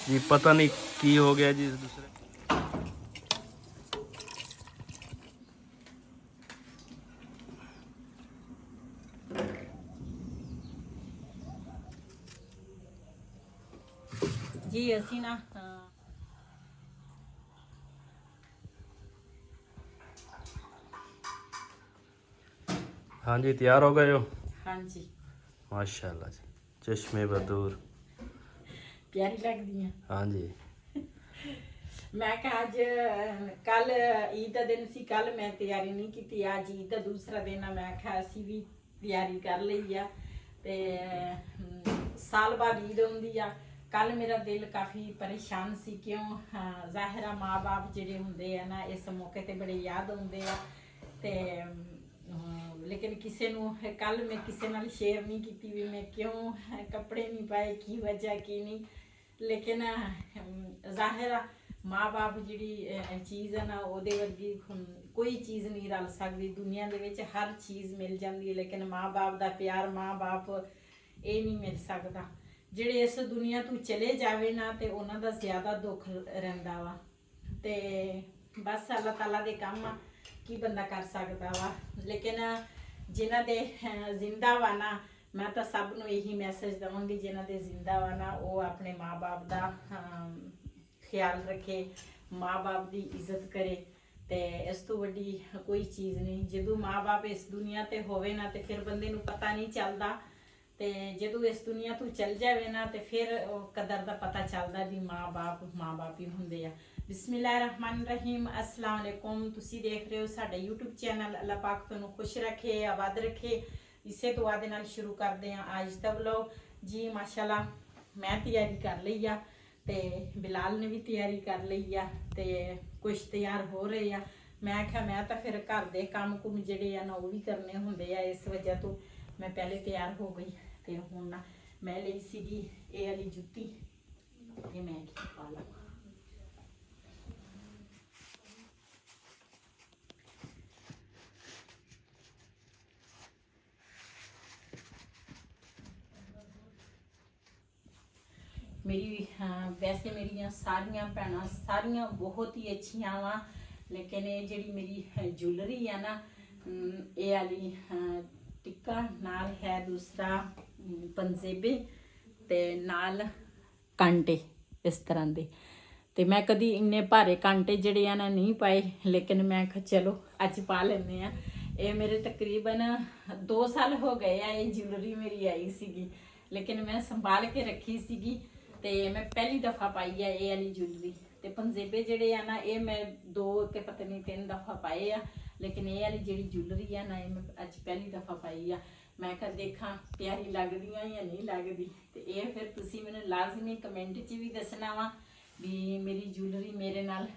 जी पता नहीं की हो गया जी दूसरे। जी असी ना हाँ जी तैयार हो गए हो? हाँ जी माशाल्लाह जी, चश्मे बदूर। प्यारी लगदी हैं। हाँ जी। मैं कहा अज कल ईद का दिन सी, कल मैं तैयारी नहीं की, अज ईद का दूसरा दिन है, मैं कहा असी भी तैयारी कर ली आ ते साल बाद ईद आउंदी आ। कल मेरा दिल काफ़ी परेशान सी, क्यों जाहिर आ माँ बाप जिहड़े हुंदे आ ना इस मौके ते बड़े याद आउंदे आ ते लेकिन किसी नूं कल मैं किसी नाल शेयर नहीं की भी मैं क्यों कपड़े नहीं पाए, की वजह की नहीं, लेकिन जाहिर आ माँ बाप जिहड़ी चीज़ है ना ਉਹਦੇ वर्गी कोई चीज़ नहीं रल सकती दुनिया ਦੇ ਵਿੱਚ, हर चीज़ मिल जाती है, लेकिन माँ बाप ਦਾ प्यार माँ बाप ਇਹ नहीं मिल सकता। ਜਿਹੜੇ ਇਸ ਦੁਨੀया ਤੋਂ ਚਲੇ ਜਾਵੇ ਨਾ ਤੇ ਉਹਨਾਂ ਦਾ ਜ਼ਿਆਦਾ ਦੁੱਖ ਰਹਿੰਦਾ ਵਾ ਤੇ ਬਸ ਅੱਲਾਹ ਤਾਲਾ ਦੇ ਕੰਮ ਆ, ਕੀ ਬੰਦਾ ਕਰ ਸਕਦਾ ਵਾ। ਲੇਕਿਨ ਜਿਨ੍ਹਾਂ ਦੇ ਜ਼ਿੰਦਾ ਵਾ ਨਾ, ਮੈਂ ਤਾਂ ਸਭ ਨੂੰ ਇਹੀ ਮੈਸੇਜ ਦਵਾਂਗੀ ਜਿਨ੍ਹਾਂ ਦੇ ਜ਼ਿੰਦਾ ਵਾ ਨਾ ਉਹ ਆਪਣੇ ਮਾਂ ਬਾਪ ਦਾ ਖਿਆਲ ਰੱਖੇ, ਮਾਂ ਬਾਪ ਦੀ ਇੱਜ਼ਤ ਕਰੇ ਤੇ ਇਸ ਤੋਂ ਵੱਡੀ ਕੋਈ ਚੀਜ਼ ਨਹੀਂ। ਜਦੋਂ ਮਾਂ ਬਾਪ ਇਸ ਦੁਨੀਆ ਤੇ ਹੋਵੇ ਨਾ ਤੇ ਫਿਰ ਬੰਦੇ ਨੂੰ ਪਤਾ ਨਹੀਂ ਚੱਲਦਾ, ਤੇ ਜਦੋਂ ਇਸ ਦੁਨੀਆ ਤੋਂ ਚਲ ਜਾਵੇ ਨਾ ਤੇ ਫਿਰ ਕਦਰ ਦਾ ਪਤਾ ਚੱਲਦਾ ਵੀ ਮਾਂ ਬਾਪ ਹੀ ਹੁੰਦੇ ਆ। बिस्मिल्लाहिर्रहमानिर्रहीम अस्सलाम वालेकुम। तुसी देख रहे हो साडा यूट्यूब चैनल। अल्लाह पाक तुहानू खुश रखे, आबाद रखे। इसे दुआ दे नाल शुरू करते हैं आज दा व्लॉग जी। माशाल्लाह मैं तैयारी कर ली आ ते बिलाल ने भी तैयारी कर ली आ ते कुछ तैयार हो रहे आ। मैं आख्या मैं तो फिर घर दे काम कुम जिहड़े आ ना वो भी करने हुंदे आ, इस वजह तो मैं पहले तैयार हो गई ते हुण ना मैं लई सीगी ये वाली जुत्ती, ये मैं पा ला। मेरी वैसे मेरिया सारिया भैन सारिया बहुत ही अच्छिया वा, लेकिन ये जी मेरी ज्वेलरी है ना ये वाली टिक्का नाल है दूसरा पंजेबे ते नाल कांटे इस तरह के, तो मैं कभी इन्ने भारे कांटे जड़े हैं ना नहीं पाए, लेकिन मैं चलो अज पा लेने आ। ये मेरे तकरीबन 2 साल हो गए हैं ये ज्वेलरी मेरी आई सी, लेकिन मैं संभाल के रखी सी ते मैं पहली दफ़ा पाई है ये वाली ज्वेलरी। ते पंजेबे जड़े है ना ये मैं 2 के पता नहीं 3 दफ़ा पाए आ, लेकिन ये वाली जी ज्वेलरी है ना ये मैं अज पहली दफ़ा पाई आ। मैं कहा देखा प्यारी लगदियां या नहीं लगदी, ते ये फिर तुसी मैनूं लाजमी कमेंट च भी दसना वा भी मेरी ज्वेलरी मेरे नाल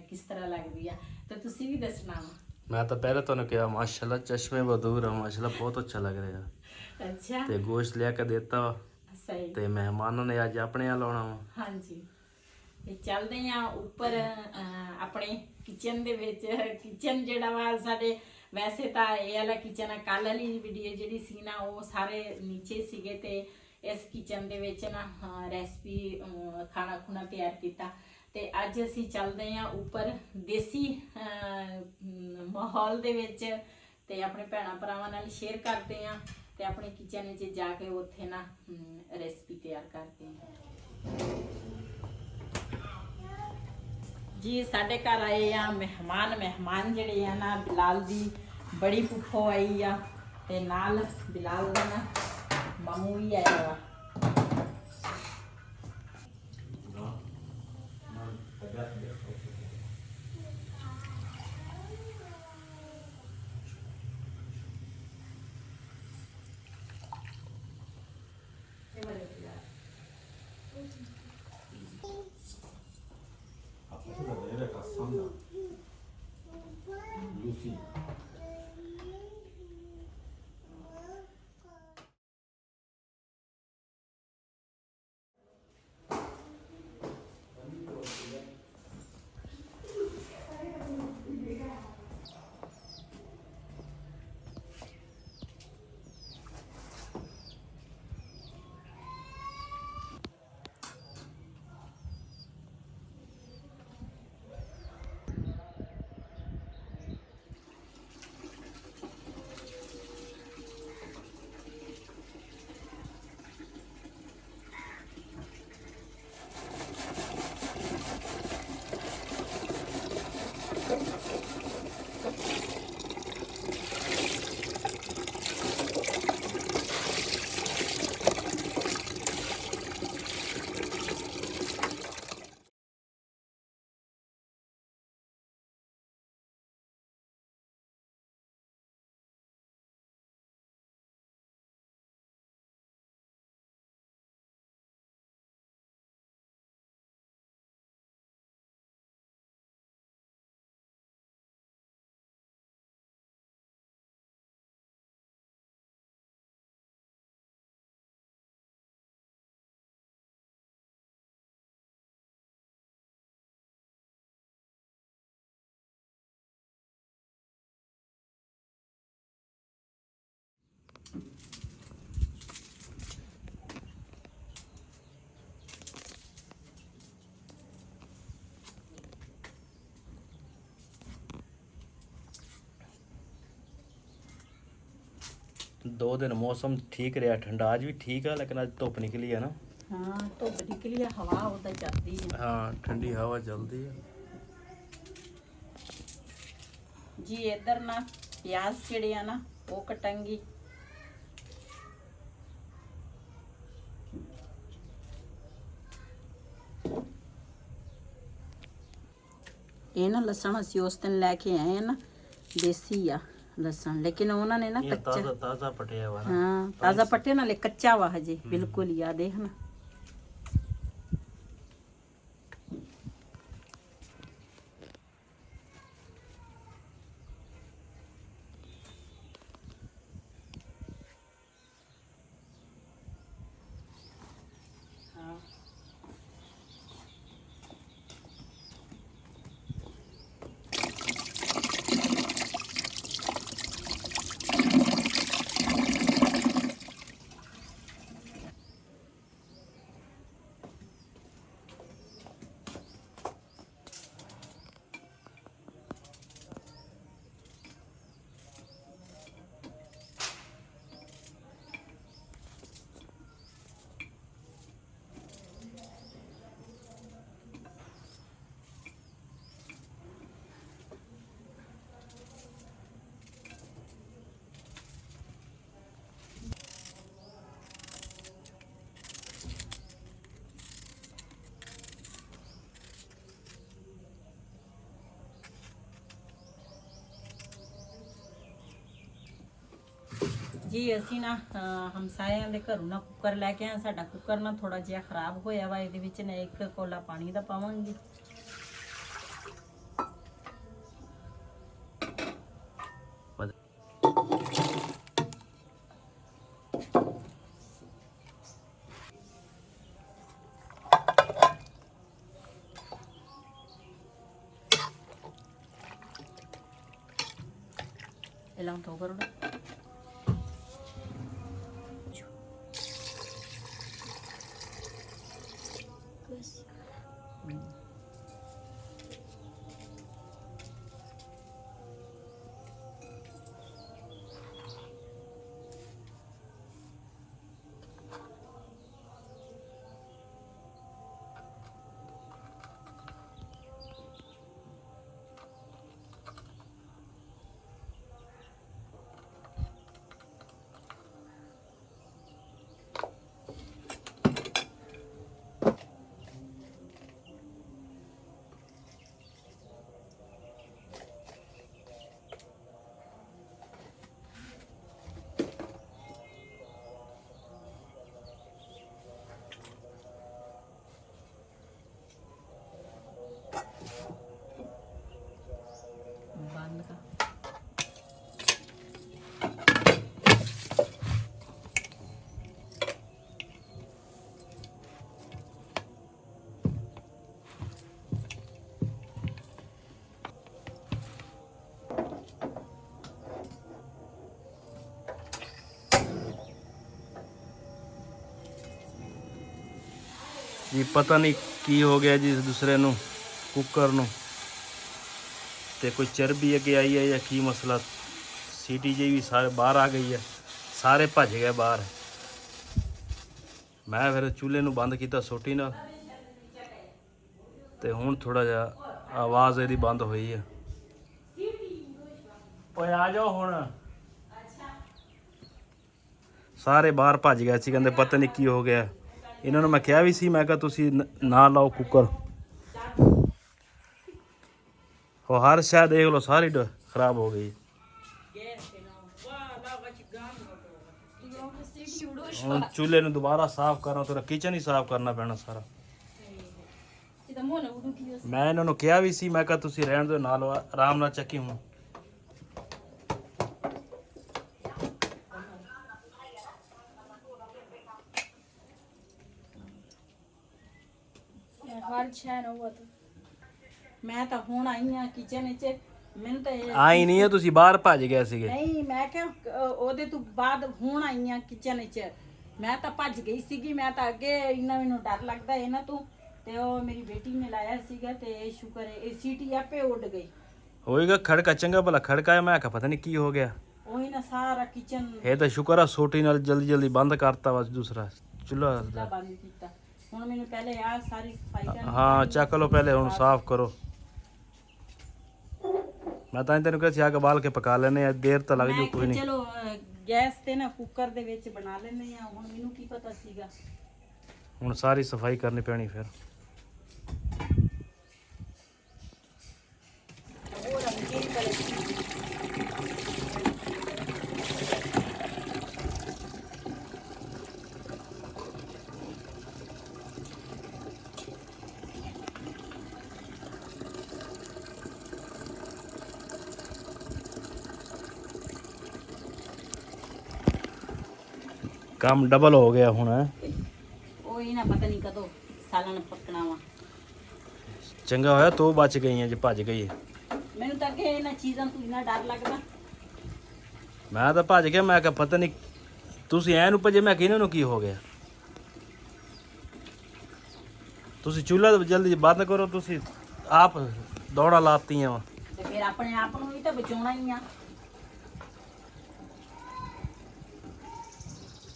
किस तरह लगदी आ, तो तुसी भी दसना वा। मैं तो पहले तो कहा माशाल्लाह चश्मे बदूर है, माशाल्लाह बहुत अच्छा लग रहा है। अच्छा ते गोश्त लिया के देता सही ते मेहमानों ने अज अपने यहाँ लाना वा। हाँ जी ते चलते हैं उपर अपने किचन दे विच। किचन जिहड़ा वा साडे वैसे तो ये वाला किचन है, कल वाली वीडियो जिहड़ी सी ना वो सारे नीचे सीगे ते इस किचन दे विच ना रेसिपी खाना खुना तैयार किया। ते अज असी चलते हैं उपर देसी माहौल दे विच ते अपने भैणां भरावां नाल शेयर करते हैं ते अपने किचन च जाके उत्थे ना रेसिपी तैयार करते हैं जी। साढ़े घर आए आ मेहमान जिहड़े आ ना बिलाल दी बड़ी फुफो आई आ ते नाल बिलाल दा ना मामू भी आया वा। Lucy. 2 दिन मौसम ठीक रहा, ठंडा आज भी ठीक है, लेकिन आज धुप निकली है ना। हाँ धुप निकली है, हवा उदा चलती है। हाँ ठंडी हवा चलती है जी। इधर ना प्याज चिड़े आ ना वो कटंगी। ये ना लसन असी उस दिन लैके आए हैं ना, देसी आ लसन, लेकिन उन्होंने ना ये कच्चा। ताजा ताजा पटिया हुआ ना। हाँ ताजा पट्टे नाले कच्चा वा हजे बिल्कुल ही। आ देख ना जी। ਅਸੀਂ ਨਾ ਹਮਸਾਇਆਂ ਦੇ ਘਰੋਂ ਨਾ ਕੁੱਕਰ ਲੈ ਕੇ ਆਏ। ਸਾਡਾ ਕੁੱਕਰ ਨਾ ਥੋੜਾ ਜਿਹਾ ਖਰਾਬ ਹੋਇਆ ਵਾ। ਇਹਦੇ ਵਿੱਚ ਨਾ 1 ਕੋਲਾ ਪਾਣੀ ਦਾ ਪਾਵਾਂਗੀ। ਇਲਾਂ ਤੋਂ ਕਰੋ ਬੰਦ ਕਰ। जी पता नहीं की हो गया जी दूसरे ਨੂੰ ਕੁੱਕਰ ਨੂੰ, ਤੇ ਕੋਈ ਚਰਬੀ ਅੱਗੇ ਆਈ ਹੈ ਜਾਂ ਕੀ ਮਸਲਾ। ਸੀਟੀ ਜੀ ਵੀ ਸਾਰੇ ਬਾਹਰ ਆ ਗਈ ਹੈ, ਸਾਰੇ ਭੱਜ ਗਏ ਬਾਹਰ। ਮੈਂ ਫਿਰ ਚੁੱਲ੍ਹੇ ਨੂੰ ਬੰਦ ਕੀਤਾ ਸੋਟੀ ਨਾਲ, ਤੇ ਹੁਣ ਥੋੜਾ ਜਿਹਾ ਆਵਾਜ਼ ਇਹਦੀ ਬੰਦ ਹੋਈ ਹੈ। ਓਏ ਆ ਜਾਓ ਹੁਣ। ਸਾਰੇ ਬਾਹਰ ਭੱਜ ਗਏ ਸੀ, ਕਹਿੰਦੇ ਪਤਾ ਨਹੀਂ ਕੀ ਹੋ ਗਿਆ। ਇਹਨਾਂ ਨੂੰ ਮੈਂ ਕਿਹਾ ਵੀ ਸੀ, ਮੈਂ ਕਿਹਾ ਤੁਸੀਂ ਨਾ ਲਾਓ ਕੁੱਕਰ। ਉਹ ਹਰ ਸ਼ਾਇਦ ਦੇਖ ਲਓ ਸਾਰੀ ਖਰਾਬ ਹੋ ਗਈ। ਹੁਣ ਚੁੱਲ੍ਹੇ ਨੂੰ ਦੁਬਾਰਾ ਸਾਫ਼ ਕਰਨਾ, ਤੇਰਾ ਕਿਚਨ ਹੀ ਸਾਫ਼ ਕਰਨਾ ਪੈਣਾ ਸਾਰਾ। ਮੈਂ ਇਹਨਾਂ ਨੂੰ ਕਿਹਾ ਵੀ ਸੀ, ਮੈਂ ਕਿਹਾ ਤੁਸੀਂ ਰਹਿਣ ਦਿਓ, ਨਾਲ ਆਰਾਮ ਨਾਲ ਚੱਕੀ। ਹੁਣ ਮੈਂ ਤਾਂ ਹੁਣ ਆਈ ਆ ਕਿਚਨ ਵਿੱਚ। ਮੈਨੂੰ ਤਾਂ ਆਈ ਨਹੀਂ ਹੈ, ਤੁਸੀਂ ਬਾਹਰ ਭੱਜ ਗਏ ਸੀਗੇ। ਨਹੀਂ ਮੈਂ ਕਿਹਾ ਉਹਦੇ ਤੋਂ ਬਾਅਦ ਹੁਣ ਆਈ ਆ ਕਿਚਨ ਵਿੱਚ। ਮੈਂ ਤਾਂ ਭੱਜ ਗਈ ਸੀਗੀ। ਮੈਂ ਤਾਂ ਅੱਗੇ ਇਹਨਾਂ ਮੈਨੂੰ ਡਰ ਲੱਗਦਾ ਇਹਨਾਂ ਤੋਂ, ਤੇ ਉਹ ਮੇਰੀ ਬੇਟੀ ਨੇ ਲਾਇਆ ਸੀਗਾ, ਤੇ ਸ਼ੁਕਰ ਹੈ ਇਹ ਸੀਟੀ ਆਪੇ ਉੱਡ ਗਈ। ਹੋਏਗਾ ਖੜਕਾ, ਚੰਗਾ ਭਲਾ ਖੜਕਾ। ਮੈਂ ਕਿਹਾ ਪਤਾ ਨਹੀਂ ਕੀ ਹੋ ਗਿਆ। ਉਹੀ ਨਾ ਸਾਰਾ ਕਿਚਨ ਇਹ ਤਾਂ ਸ਼ੁਕਰ ਆ ਸੋਟੀ ਨਾਲ ਜਲਦੀ ਜਲਦੀ ਬੰਦ ਕਰਤਾ ਵਾ ਦੂਸਰਾ ਚੁੱਲ੍ਹਾ ਦਾ ਬੰਦ ਕੀਤਾ। ਹੁਣ ਮੈਨੂੰ ਪਹਿਲੇ ਆ ਸਾਰੀ ਸਫਾਈ ਕਰਨੀ ਹਾਂ ਚੱਕ ਲਓ ਪਹਿਲੇ ਹੁਣ ਸਾਫ਼ ਕਰੋ। ਮੈਂ ਤਾਂ ਤੈਨੂੰ ਕਿਹਾ ਸੀ ਅੱਗ ਬਾਲ ਕੇ ਪਕਾ ਲੈਨੇ ਆ, ਦੇਰ ਤਾਂ ਲੱਗ ਜੂ ਕੋਈ ਨਹੀਂ। ਚਲੋ ਗੈਸ ਤੇ ਨਾ ਕੁੱਕਰ ਦੇ ਵਿੱਚ ਬਣਾ ਲੈਂਦੇ ਆ। ਹੁਣ ਮੈਨੂੰ ਕੀ ਪਤਾ ਸੀਗਾ। ਹੁਣ ਸਾਰੀ ਸਫਾਈ ਕਰਨੀ ਪੈਣੀ ਫਿਰ। ਉਹ ਰੰਗੀ ਕਰੇ ਕੰਮ ਡਬਲ ਹੋ ਗਿਆ ਹੁਣ। ਉਹ ਹੀ ਨਾ ਪਤਾ ਨਹੀਂ ਕਦੋਂ ਸਾਲਣ ਪੱਕਣਾ ਵਾ। ਚੰਗਾ ਹੋਇਆ ਤੂੰ ਬਚ ਗਈ ਹੈ ਜੇ ਭੱਜ ਗਈ। ਮੈਨੂੰ ਤਾਂ ਅੱਗੇ ਇਹਨਾਂ ਚੀਜ਼ਾਂ ਤੋਂ ਇੰਨਾ ਡਰ ਲੱਗਦਾ। ਮੈਂ ਤਾਂ ਭੱਜ ਗਿਆ, ਮੈਂ ਕਿਹਾ ਪਤਾ ਨਹੀਂ ਤੁਸੀਂ ਐ ਨੂੰ ਭਜੇ, ਮੈਂ ਕਿਹਨਾਂ ਨੂੰ ਕੀ ਹੋ ਗਿਆ। ਤੁਸੀਂ ਚੁੱਲ੍ਹਾ ਜਲਦੀ ਬੰਦ ਕਰੋ, ਤੁਸੀਂ ਆਪ ਦੌੜਾ ਲਾਤੀਆਂ ਵਾ। ਤੇ ਫਿਰ ਆਪਣੇ ਆਪ ਨੂੰ ਵੀ ਤਾਂ ਬਚਾਉਣਾ ਹੀ ਆ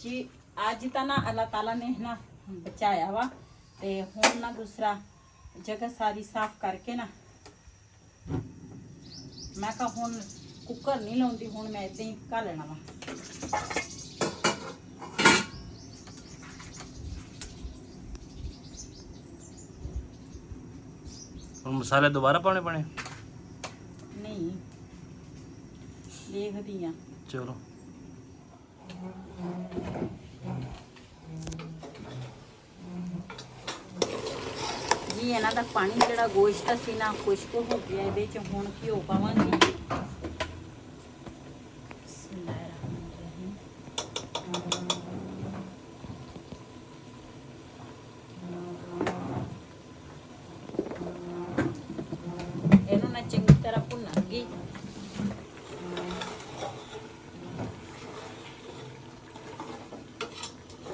ਜੀ। ਅੱਜ ਤਾਂ ਨਾ ਅੱਲਾਹ ਤਾਲਾ ਨੇ ਨਾ ਬਚਾਇਆ ਵਾ। ਤੇ ਹੁਣ ਨਾ ਦੂਸਰਾ ਜਗ੍ਹਾ ਸਾਰੀ ਸਾਫ਼ ਕਰਕੇ ਨਾ ਮੈਂ ਕਿਹਾ ਹੁਣ ਕੁੱਕਰ ਨਹੀਂ ਲਾਉਂਦੀ, ਹੁਣ ਮੈਂ ਏਦਾਂ ਹੀ ਪਕਾ ਲੈਣਾ ਵਾ। ਹੁਣ ਮਸਾਲੇ ਦੁਬਾਰਾ ਪਾਉਣੇ ਪੈਣੇ। ਨਹੀਂ ਦੇਖਦੀ ਆ। ਚਲੋ ਜੀ ਇਹਨਾਂ ਦਾ ਪਾਣੀ ਜਿਹੜਾ ਗੋਸ਼ਤ ਸੀ ਨਾ ਖੁਸ਼ਕ ਹੋ ਗਿਆ। ਇਹਦੇ ਚ ਹੁਣ ਘਿਓ ਪਾਵਾਂਗੇ। ਇਹਨੂੰ ਨਾ ਚੰਗੀ ਤਰ੍ਹਾਂ ਭੁੰਨਾਂਗੀ।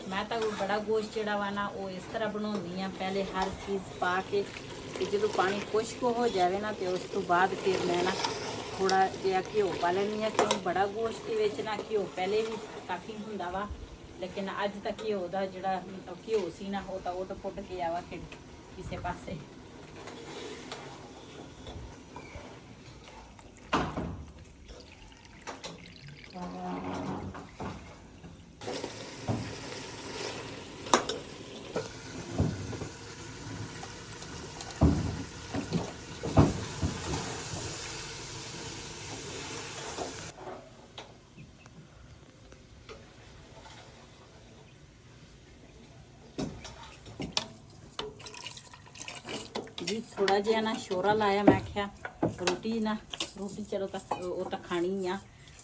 ਮੈਂ ਤਾਂ ਬੜਾ ਗੋਸ਼ਤ ਜਿਹੜਾ ਵਾ ਨਾ ਉਹ ਇਸ ਤਰ੍ਹਾਂ ਬਣਾਉਂਦੀ ਆ। ਪਹਿਲੇ ਹਰ ਚੀਜ਼ ਪਾ ਕੇ ਤੇ ਜਦੋਂ ਪਾਣੀ ਖੁਸ਼ਕ ਹੋ ਜਾਵੇ ਨਾ ਤੇ ਉਸ ਤੋਂ ਬਾਅਦ ਫਿਰ ਮੈਂ ਨਾ ਥੋੜਾ ਜਿਹਾ ਘਿਓ ਪਾ ਲੈਂਦੀ ਆ। ਕਿਉਂ ਬੜਾ ਗੋਸ਼ਤ ਦੇ ਵਿੱਚ ਨਾ ਘਿਓ ਪਹਿਲੇ ਵੀ ਕਾਫੀ ਹੁੰਦਾ ਵਾ, ਲੇਕਿਨ ਅੱਜ ਤੱਕ ਘਿਓ ਦਾ ਜਿਹੜਾ ਘਿਓ ਸੀ ਨਾ ਉਹ ਤਾਂ ਉੱਡ ਪੁੱਟ ਗਿਆ ਵਾ ਕਿਸੇ ਪਾਸੇ। ਜੀ ਥੋੜਾ ਜਿਹਾ ਨਾ ਸ਼ੋਰਾ ਲਾਇਆ। ਮੈਂ ਕਿਹਾ ਰੋਟੀ ਚਲੋ ਤਾਂ ਉਹ ਤਾਂ ਖਾਣੀ ਆ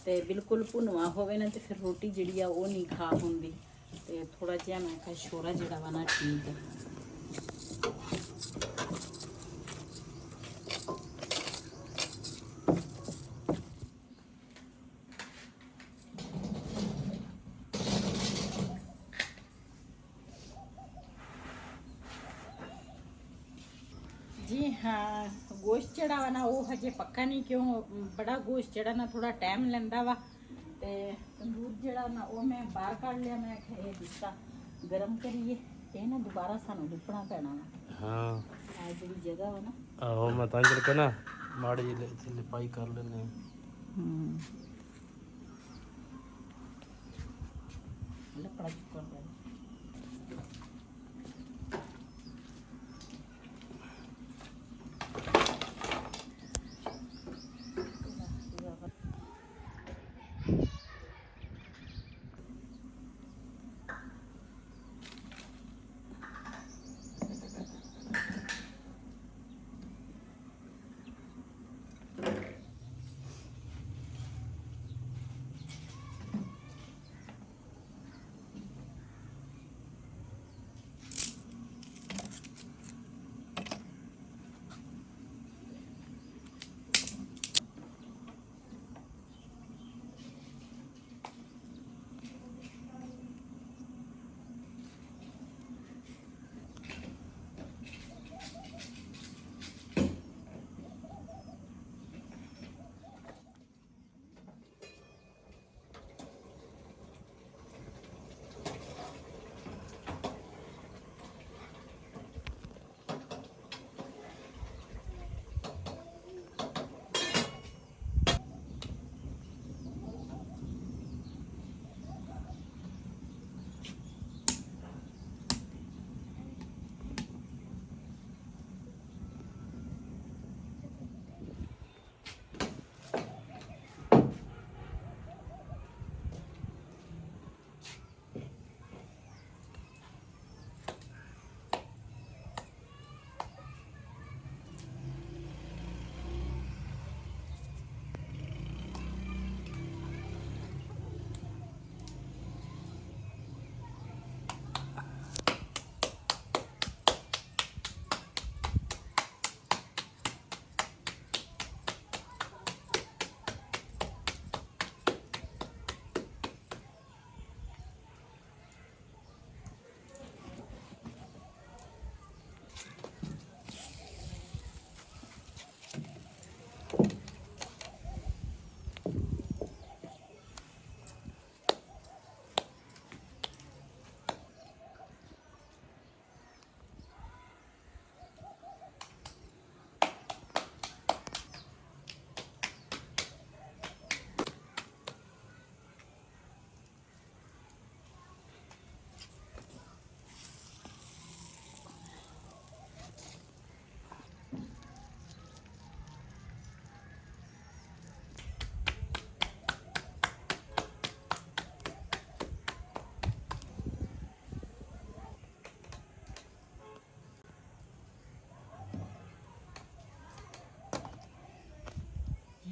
ਤੇ ਬਿਲਕੁਲ ਭੁਨਵਾ ਹੋਵੇ ਨਾ ਤੇ ਫਿਰ ਰੋਟੀ ਜਿਹੜੀ ਆ ਉਹ ਨਹੀਂ ਖਾ ਹੁੰਦੀ। ਤੇ ਥੋੜਾ ਜਿਹਾ ਮੈਂ ਕਿਹਾ ਸ਼ੋਰਾ ਜਿਹੜਾ ਵਾ ਨਾ ਠੀਕ ਹੈ। ਜੀ ਹਾਂ ਗੋਸ਼ਤ ਜਿਹੜਾ ਵਾ ਨਾ ਉਹ ਹਜੇ ਪੱਕਾ ਨਹੀਂ। ਕਿਉਂ ਬੜਾ ਗੋਸ਼ਤ ਜਿਹੜਾ ਨਾ ਥੋੜਾ ਟਾਈਮ ਲੈਂਦਾ ਵਾ। ਤੇ ਤੰਦੂਰ ਜਿਹੜਾ ਨਾ ਉਹ ਮੈਂ ਬਾਹਰ ਕੱਢ ਲਿਆ। ਮੈਂ ਕਿਹਾ ਇਹ ਦਿੱਤਾ ਗਰਮ ਕਰੀਏ। ਇਹ ਨਾ ਦੁਬਾਰਾ ਸਾਨੂੰ ਲਿਪਣਾ ਪੈਣਾ ਵਾ। ਹਾਂ ਆ ਜਿਹੜੀ ਜਗ੍ਹਾ ਵਾ ਨਾ ਆਹੋ ਮੈਂ ਤਾਂ ਕਰਕੇ ਨਾ ਮਾੜੀ ਜਿਹੀ ਲਿਪਾਈ ਕਰ ਲੈਂਦੇ। ਲੱਕੜਾ ਚੁੱਕਣ ਦਾ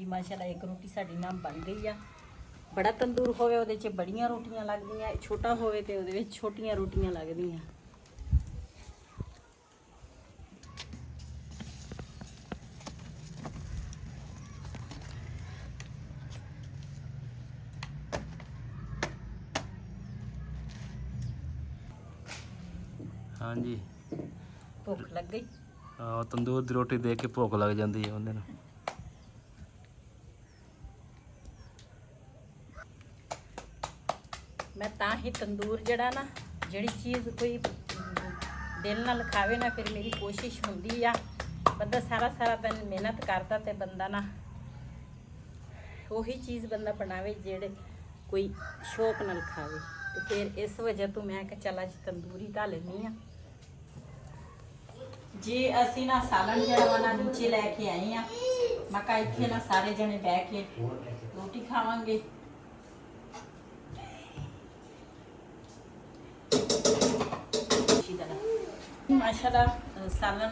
ਮਾਸ਼ਾਅੱਲਾ ਇੱਕ ਰੋਟੀ ਸਾਡੀ ਨਾ ਬਣ ਗਈ ਆ। ਬੜਾ ਤੰਦੂਰ ਹੋਵੇ ਉਹਦੇ 'ਚ ਬੜੀਆਂ ਰੋਟੀਆਂ ਲੱਗਦੀਆਂ, ਛੋਟਾ ਹੋਵੇ ਤੇ ਉਹਦੇ ਵਿੱਚ ਛੋਟੀਆਂ ਰੋਟੀਆਂ ਲੱਗਦੀਆਂ। हाँ जी, ਭੁੱਖ ਲੱਗ ਗਈ। ਤੰਦੂਰ ਦੀ ਰੋਟੀ ਦੇਖ ਕੇ ਭੁੱਖ ਲੱਗ ਜਾਂਦੀ ਹੈ ਉਹਦੇ ਨੂੰ। ਮੈਂ ਤਾਂ ਹੀ ਤੰਦੂਰ ਜਿਹੜਾ ਨਾ, ਜਿਹੜੀ ਚੀਜ਼ ਕੋਈ ਦਿਲ ਨਾਲ ਖਾਵੇ ਨਾ, ਫਿਰ ਮੇਰੀ ਕੋਸ਼ਿਸ਼ ਹੁੰਦੀ ਆ ਬੰਦਾ ਸਾਰਾ ਦਿਨ ਮਿਹਨਤ ਕਰਦਾ ਤੇ ਬੰਦਾ ਨਾ ਉਹੀ ਚੀਜ਼ ਬੰਦਾ ਬਣਾਵੇ ਜਿਹੜੇ ਕੋਈ ਸ਼ੌਕ ਨਾਲ ਖਾਵੇ। ਤੇ ਫਿਰ ਇਸ ਵਜ੍ਹਾ ਤੋਂ ਮੈਂ ਕਿਹਾ ਚੱਲ ਅੱਜ ਤੰਦੂਰੀ ਧਾ ਲੈਂਦੀ ਆ। ਜੇ ਅਸੀਂ ਨਾ ਸਾਲਣ ਜਿਹੜਾ ਵਾ ਨਾ ਨੀਚੇ ਲੈ ਕੇ ਆਏ ਆ, ਮੈਂ ਕਿਹਾ ਇੱਥੇ ਨਾ ਸਾਰੇ ਜਣੇ ਬਹਿ ਕੇ ਰੋਟੀ ਖਾਵਾਂਗੇ। ਮਾਸ਼ਾਅੱਲਾ ਸਾਲਨ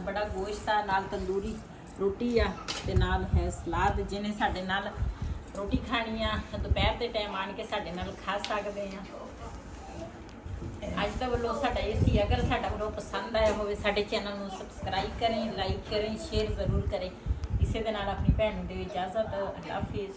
ਬੜਾ ਗੋਸ਼ਤ ਆ, ਨਾਲ ਤੰਦੂਰੀ ਰੋਟੀ ਆ ਤੇ ਨਾਲ ਹੈ ਸਲਾਦ। ਜਿਹਨੇ ਸਾਡੇ ਨਾਲ ਰੋਟੀ ਖਾਣੀ ਆ ਦੁਪਹਿਰ ਦੇ ਟਾਈਮ ਆਣ ਕੇ ਸਾਡੇ ਨਾਲ ਖਾ ਸਕਦੇ ਆ। ਅੱਜ ਦਾ ਵੱਲੋਂ ਸਾਡਾ ਇਹ ਸੀ। ਅਗਰ ਸਾਡਾ ਵੱਲੋਂ ਪਸੰਦ ਆਇਆ ਹੋਵੇ ਸਾਡੇ ਚੈਨਲ ਨੂੰ ਸਬਸਕ੍ਰਾਈਬ ਕरें, ਲਾਈਕ करें, शेयर ज़रूर करें। इसे ਦੇ ਨਾਲ ਆਪਣੀ ਭੈਣ ਨੂੰ ਦਿਓ ਇਜਾਜ਼ਤ। ਅੱਲਾਹ ਹਾਫਿਜ਼।